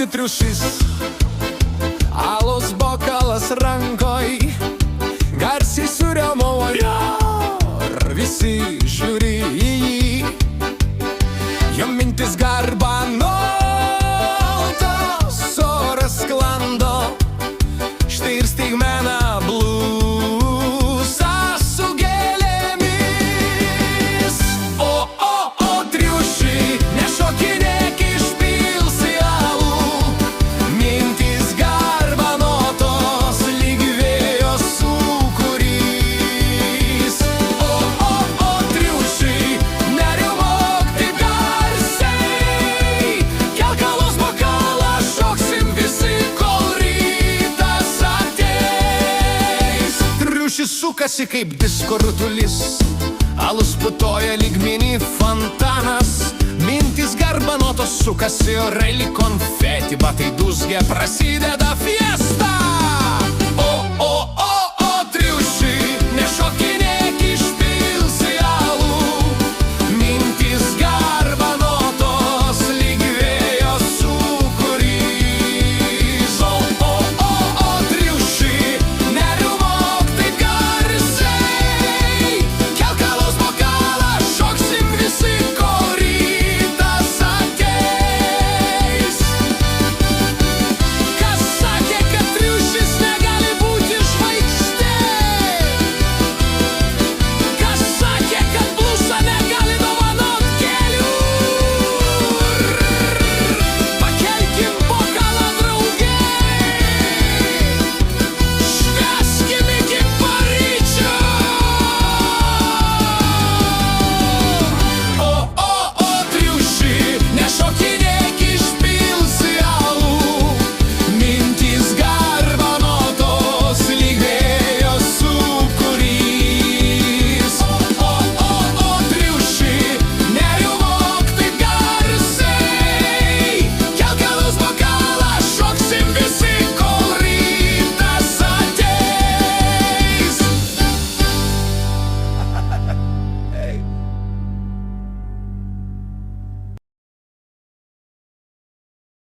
sėdi triušis, alus bokalas rankoj, garsiai suriamoja ir visi žiūri į jį. Jo mintis garbanotas, oras sklando, štai ir staigmena blusą su gėlėmis. O, triušiai, nešokinėk, išpilsi alų, mintis garbanotos lyg vėjo sūkurys. O, triušiai, nerimauk taip garsiai, kelk alaus bokalą, šoksim visi, kol rytas ateis. Triušis sukasi kaip disko rutulys, alus putoja lyg mini fontanas, mintis garbanotos sukasi ore lyg konfeti, batai dūzgia, prasideda fiesta.